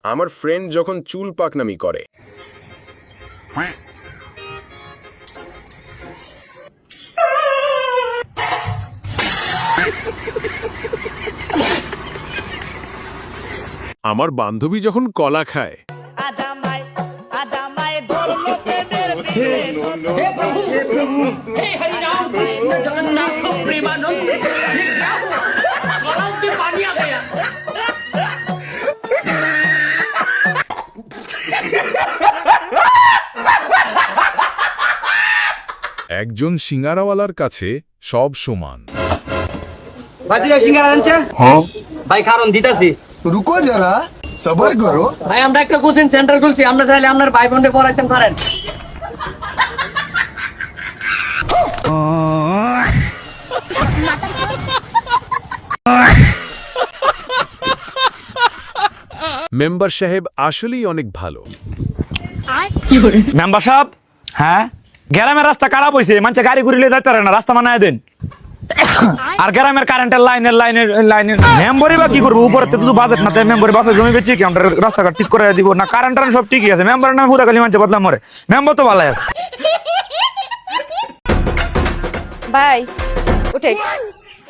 আমার ফ্রেন্ড যখন চুল পাকনামি করে। আমার বান্ধবী যখন কলা খায়। একজন সিঙ্গারাওয়ালার কাছে সব সমান। ভাই কারণ দিতাছি, रुको जरा सबर करो। ভাই আমরা একটা কোচিং সেন্টার খুলছি, আমরা চাইলে আপনার ভাই বোনকে পড়াইতে পারেন। মেম্বার সাহেব আসলেই অনেক ভালো। মেম্বার সাহেব, হ্যাঁ গ্রামের রাস্তা খারাপ হয়েছে, মানুষে গাড়ি ঘুরিলে যাইতে পারে না, রাস্তা বানায় দেন। আর গ্রামের কারেন্টের লাইনের মেম্বারই বা কি করবো, উপরে তো বাজেট না, তাই মেম্বারের বাপে জমি বেচি কি আমরা রাস্তাঘাট ঠিক করে দিব না? কারেন্ট সব ঠিকই আছে, মেম্বারের নামে হুদা খালি মানুষ বদলাম মরে, মেম্বার তো ভালো আছে। ভাই উঠে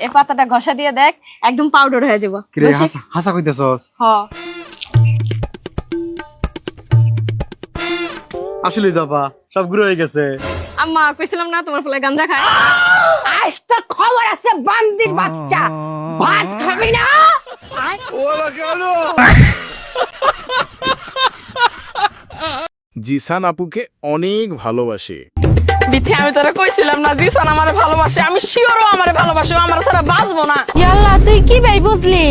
এই পাতাটা ঘষা দিয়ে দেখ, একদম পাউডার হয়ে যাবো। হাসা কইতেছস? হ আসলে দাবা সব গুলো হয়ে গেছে। আম্মা কইছিলাম না তোমার ফুলে গাঞ্জা খায়। আজ তোর খবর আছে বান্দির বাচ্চা, ভাত খাবি না? জিসান আপুকে অনেক ভালোবাসে। বিথি আমি তোরা কইছিলাম না জিসান আমারে ভালোবাসে, আমি শিওরও আমারে ভালোবাসে, আমার ছাড়া বাঁচবো না। ইয়াল্লা তুই কি ভাই বুঝলি?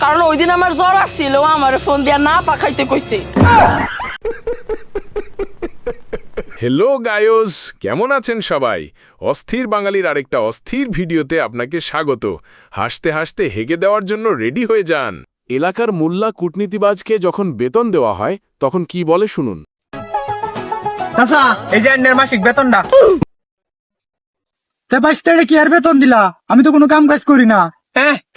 কারণ ওই দিন আমার জ্বর আসছিল, আমার ফোন দিয়া না পাখাইতে কইছে। হ্যালো গায়স, কেমন আছেন সবাই? অস্থির বাঙালির আরেকটা অস্থির ভিডিওতে আপনাকে স্বাগত। হাসতে হাসতে হেগে দেওয়ার জন্য রেডি হয়ে যান। এলাকার মোল্লা কূটনীতিবাজকে যখন বেতন দেওয়া হয় তখন কি বলে শুনুন। চাচা, এই যে আন্নের মাসিক বেতনটা। তে বাইস্তারে কি আর বেতন দিলা? আমি তো কোনো কাম কাজ করি না।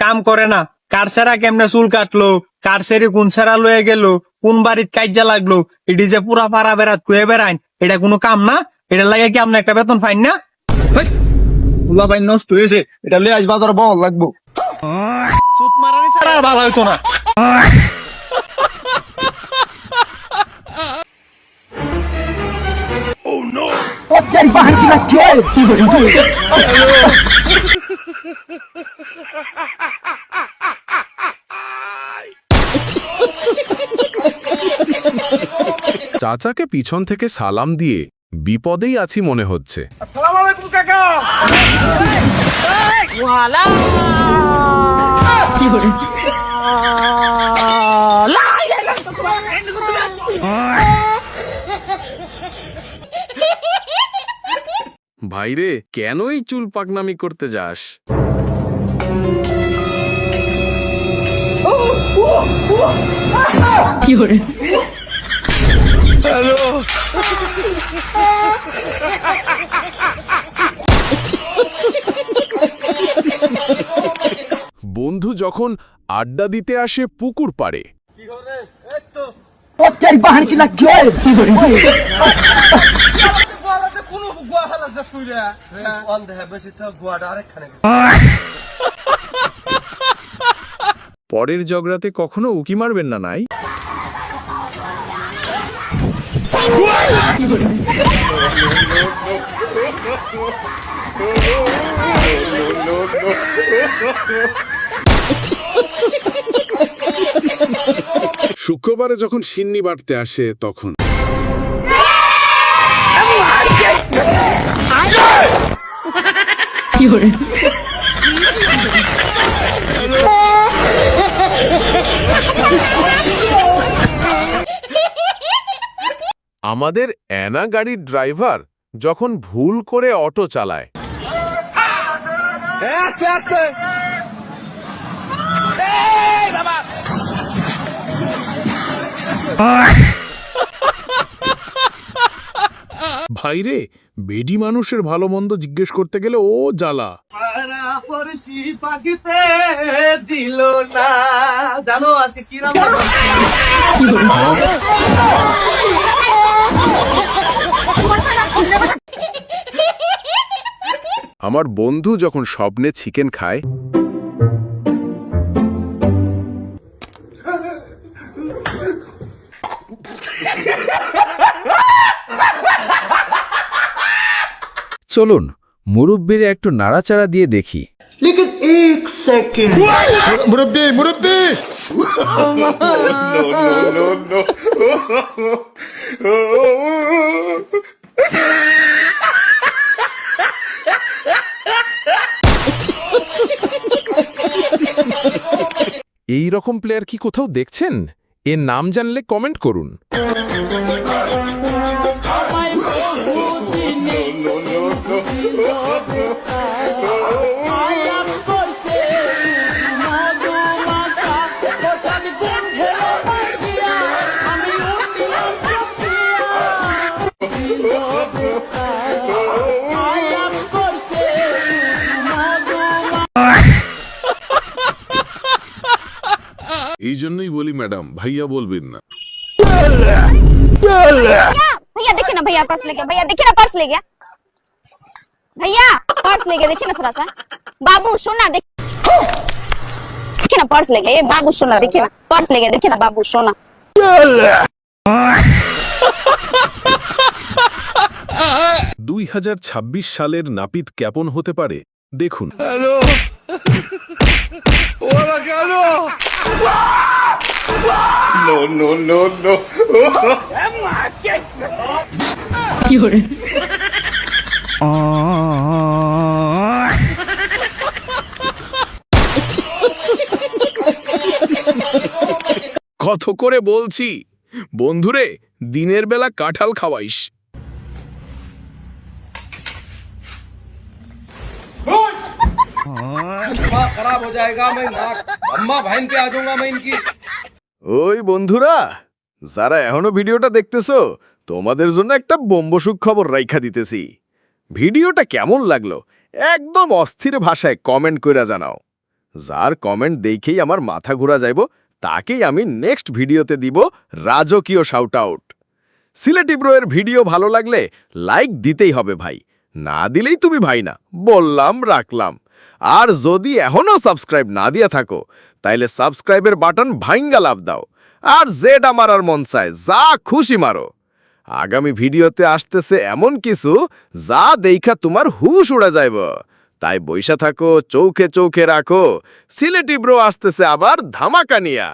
কাম করে না, কার সেরা কেমনে চুল কাটলো, কার সেরে কোন সেরা লয়ে গেল, কোন বাড়িত কাইজা লাগলো, এটি যে পুরা পাড়া বেড়াত কুয়ে বেড়াইন, এটা কোনো কাম না? এটা লাগে কি আপনি একটা বেতন পাইন না? উলা ভাই নষ্ট হয়েছে, এটা লয়ে আজ বাজার বল লাগবো। চুত মারানি ছাড়া আর ভালো হইতো না। চাচাকে পিছন থেকে সালাম দিয়ে বিপদেই আছি মনে হচ্ছে। আসসালামু আলাইকুম কাকা। ওয়ালা কি হলো? ভাইরে, কেনই চুল পাকনামি করতে যাস? কি হলো? বন্ধু যখন আড্ডা দিতে আসে পুকুর পাড়ে। পরের ঝগড়াতে কখনো উকি মারবেন না নাই। শুক্রবারে যখন সিন্নি বাটতে আসে তখন কি হলো? আমাদের অ্যানা গাড়ির ড্রাইভার যখন ভুল করে অটো চালায়। আস্তে আস্তে ভাইরে, বেডি মানুষের ভালো মন্দ জিজ্ঞেস করতে গেলে ও জ্বালা। দিল না জানো আজকে কি রাম আমার বন্ধু যখন স্বপ্নে চিকেন খায়, চলুন মুরব্বির একটু নাড়াচাড়া দিয়ে দেখি। এই রকম প্লেয়ার কি কোথাও দেখছেন? এর নাম জানলে কমেন্ট করুন। এই জন্যই বলি ম্যাডাম, ভাইয়া বলবেন না। भैया देखिए ना, भैया पर्स ले गया, भैया देखिए ना पर्स ले गया, भैया पर्स ले गया, देखिए ना थोड़ा सा। बाबू सोना देखिए ना पर्स ले गया, ये बाबू सोना देखिए ना पर्स ले गया, देखिए ना बाबू सोना। 2026 সালের নাপিত কেমন হতে পারে দেখুন। কত করে বলছি বন্ধুরে, দিনের বেলা কাঁঠাল খাওয়াইস। खराब हो जाएगा, मैं नाक अम्मा बहन के आ जाऊंगा मैं इनकी। ওই বন্ধুরা, যারা এখনো ভিডিওটা দেখতেছো, তোমাদের জন্য একটা বোম্বসুখ খবর রাইখা দিতেছি। ভিডিওটা কেমন লাগলো একদম অস্থির ভাষায় কমেন্ট কইরা জানাও। যার কমেন্ট দেখেই আমার মাথা ঘোরা যাইব, তাকেই আমি নেক্সট ভিডিওতে দিব রাজকীয় শাউট আউট। সিলেটি ব্রোয়ের ভিডিও ভালো লাগলে লাইক দিতেই হবে ভাই, না দিলেই তুমি ভাই না, বললাম রাখলাম। আর যদি এখনো সাবস্ক্রাইব না দিয়া থাকো, তাইলে সাবস্ক্রাইবের বাটন ভাইঙ্গা লাভ দাও। আর জেড মারার মন চায় যা খুশি মারো। আগামী ভিডিওতে আসতেছে এমন কিছু যা দেইখা তোমার হুশ উড়া যাইব। তাই বইসা থাকো, চৌখে চৌখে রাখো, সিলেটি ব্রো আসতেছে আবার ধামাকা নিয়া।